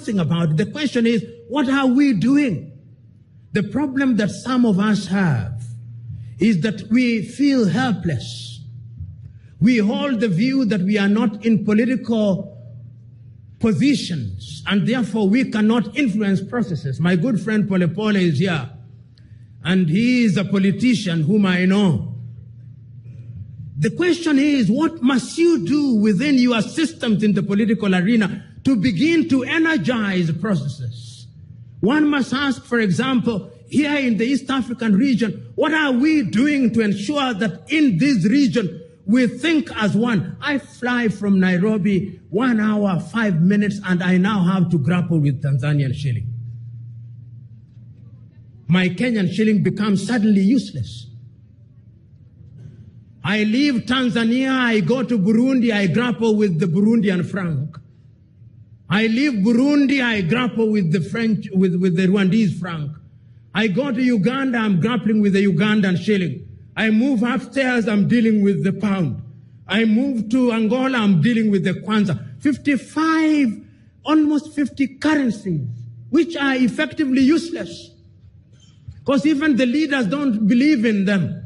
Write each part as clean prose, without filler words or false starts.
discussing about it. The question is, what are we doing? The problem that some of us have is that we feel helpless. We hold the view that we are not in political positions, and therefore we cannot influence processes. My good friend Pole Pole is here, and he is a politician whom I know. The question is, what must you do within your systems in the political arena to begin to energize processes? One must ask, for example, here in the East African region, what are we doing to ensure that in this region we think as one? I fly from Nairobi 1 hour, 5 minutes, and I now have to grapple with Tanzanian shilling. My Kenyan shilling becomes suddenly useless. I leave Tanzania, I go to Burundi, I grapple with the Burundian franc. I leave Burundi, I grapple with the with the Rwandese franc. I go to Uganda, I'm grappling with the Ugandan shilling. I move upstairs, I'm dealing with the pound. I move to Angola, I'm dealing with the kwanza. 55, almost 50 currencies, which are effectively useless. Because even the leaders don't believe in them.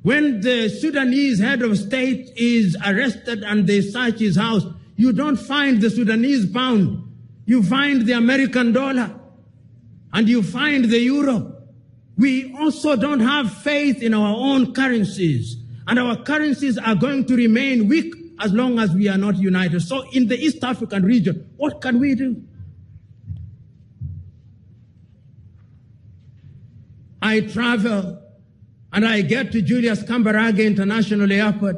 When the Sudanese head of state is arrested and they search his house, you don't find the Sudanese pound. You find the American dollar. And you find the euro. We also don't have faith in our own currencies. And our currencies are going to remain weak as long as we are not united. So in the East African region, what can we do? I travel and I get to Julius Kambarage International Airport,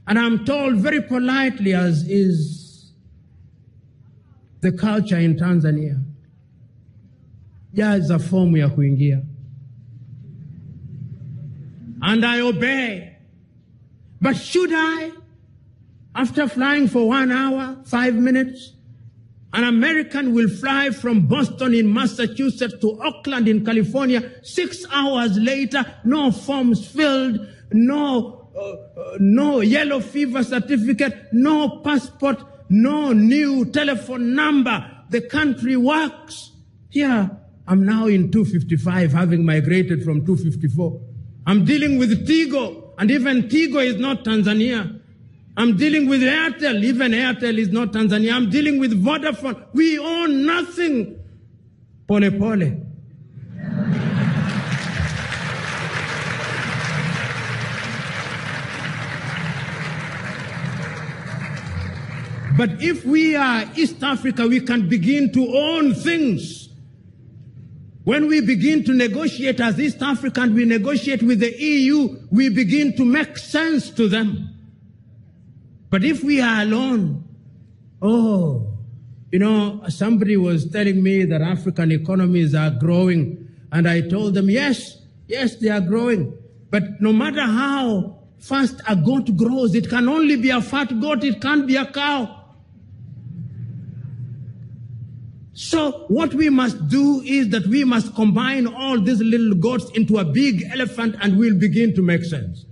and I'm told very politely, as is the culture in Tanzania, jaza fomu ya kuingia. And I obey. But should I, after flying for 1 hour, 5 minutes, an American will fly from Boston in Massachusetts to Oakland in California, 6 hours later, no forms filled, no yellow fever certificate, no passport, no new telephone number. The country works. Here, I'm now in 255, having migrated from 254. I'm dealing with Tigo, and even Tigo is not Tanzania. I'm dealing with Airtel, even Airtel is not Tanzania. I'm dealing with Vodafone. We own nothing. Pole pole. But if we are East Africa, we can begin to own things. When we begin to negotiate as East Africans, we negotiate with the EU, we begin to make sense to them. But if we are alone, somebody was telling me that African economies are growing, and I told them, yes, they are growing. But no matter how fast a goat grows, it can only be a fat goat, it can't be a cow. So what we must do is that we must combine all these little goats into a big elephant, and we'll begin to make sense.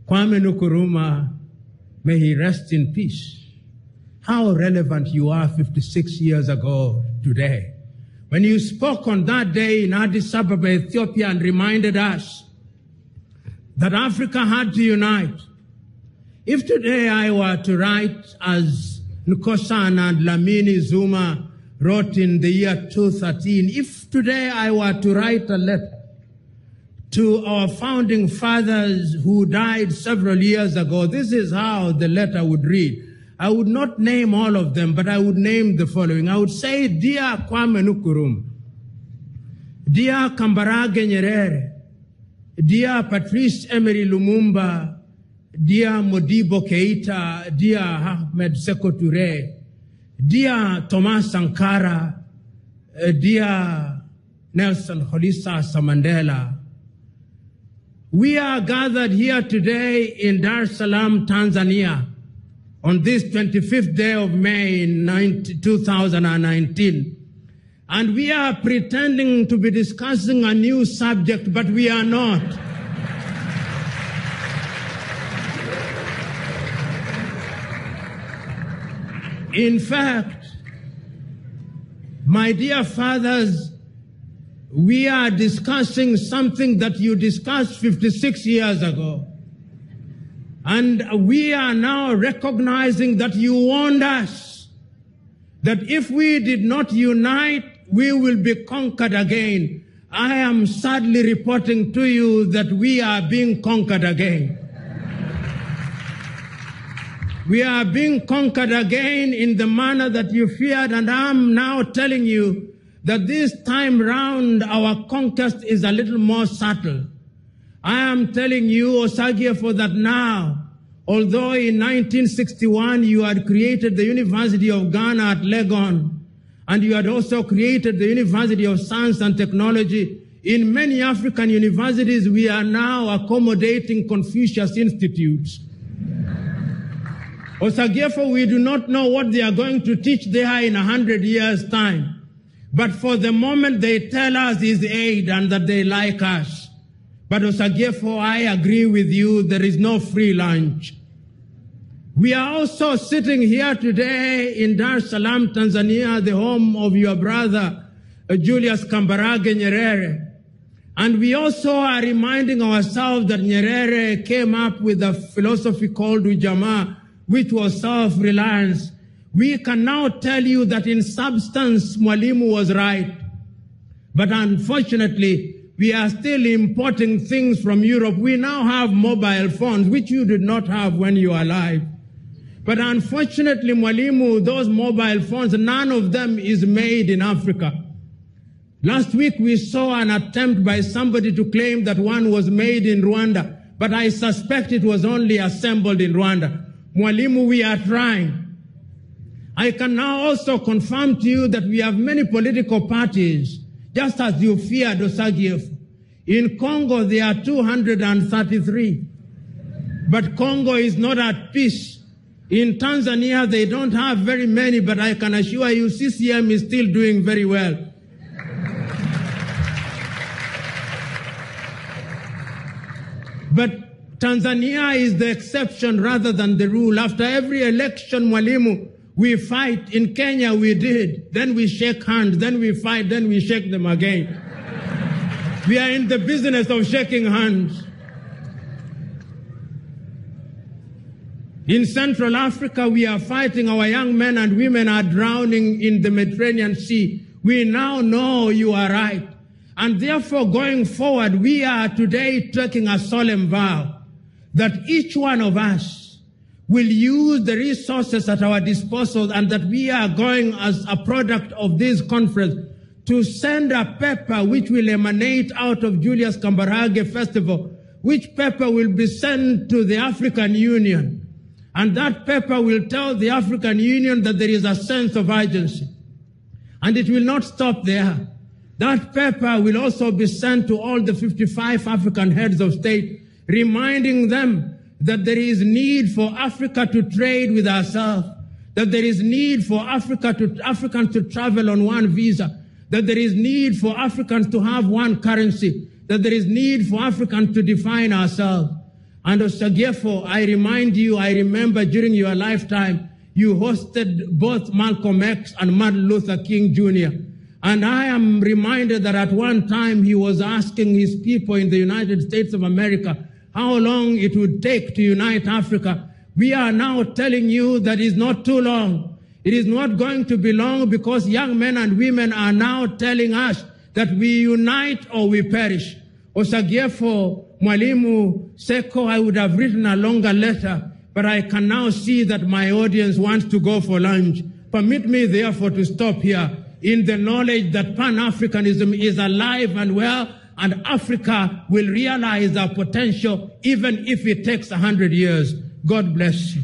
Kwame Nkrumah, may he rest in peace. How relevant you are 56 years ago today, when you spoke on that day in Addis Ababa, Ethiopia, and reminded us that Africa had to unite. If today I were to write, as Nkosana and Lamini Zuma wrote in the year 2013, if today I were to write a letter to our founding fathers who died several years ago, this is how the letter would read. I would not name all of them, but I would name the following. I would say, Dear Kwame Nkrumah, Dear Kambarage Nyerere, Dear Patrice Emery Lumumba, Dear Modibo Keita, Dear Ahmed Sékou Touré, Dear Thomas Sankara, dear Nelson Holisa Mandela, we are gathered here today in Dar es Salaam, Tanzania, on this 25th day of May in 2019. And we are pretending to be discussing a new subject, but we are not. In fact, My dear fathers, we are discussing something that you discussed 56 years ago. And we are now recognizing that you warned us that if we did not unite, we will be conquered again. I am sadly reporting to you that we are being conquered again. We are being conquered again in the manner that you feared, and I'm now telling you that this time round our conquest is a little more subtle. I am telling you, Okyere, that now, although in 1961 you had created the University of Ghana at Legon, and you had also created the University of Science and Technology, in many African universities we are now accommodating Confucius Institutes. Okyere, we do not know what they are going to teach there in 100 years' time. But for the moment they tell us is aid and that they like us. But Okyere, I agree with you, there is no free lunch. We are also sitting here today in Dar es Salaam, Tanzania, the home of your brother, Julius Kambarage Nyerere. And we also are reminding ourselves that Nyerere came up with a philosophy called Ujamaa, which was self-reliance. We can now tell you that in substance, Mwalimu was right. But unfortunately, we are still importing things from Europe. We now have mobile phones, which you did not have when you were alive. But unfortunately, Mwalimu, those mobile phones, none of them is made in Africa. Last week, we saw an attempt by somebody to claim that one was made in Rwanda, but I suspect it was only assembled in Rwanda. Mwalimu, we are trying. I can now also confirm to you that we have many political parties, just as you feared, Okyere. In Congo, there are 233. But Congo is not at peace. In Tanzania, they don't have very many, but I can assure you CCM is still doing very well. But Tanzania is the exception rather than the rule. After every election, Mwalimu, we fight. In Kenya, we did. Then we shake hands. Then we fight. Then we shake them again. We are in the business of shaking hands. In Central Africa, we are fighting. Our young men and women are drowning in the Mediterranean Sea. We now know you are right. And therefore, going forward, we are today taking a solemn vow that each one of us will use the resources at our disposal, and that we are going as a product of this conference to send a paper which will emanate out of Julius Kambarage Festival, which paper will be sent to the African Union. And that paper will tell the African Union that there is a sense of urgency. And it will not stop there. That paper will also be sent to all the 55 African heads of state, reminding them that there is need for Africa to trade with ourselves, that there is need for Africans to travel on one visa, that there is need for Africans to have one currency, that there is need for Africans to define ourselves. And Okyere, I remind you, I remember during your lifetime, you hosted both Malcolm X and Martin Luther King Jr. And I am reminded that at one time he was asking his people in the United States of America how long it would take to unite Africa. We are now telling you that it's not too long. It is not going to be long, because young men and women are now telling us that we unite or we perish. Okyere, Mwalimu, Seko, I would have written a longer letter, but I can now see that my audience wants to go for lunch. Permit me, therefore, to stop here in the knowledge that Pan-Africanism is alive and well, and Africa will realize our potential even if it takes 100 years. God bless you.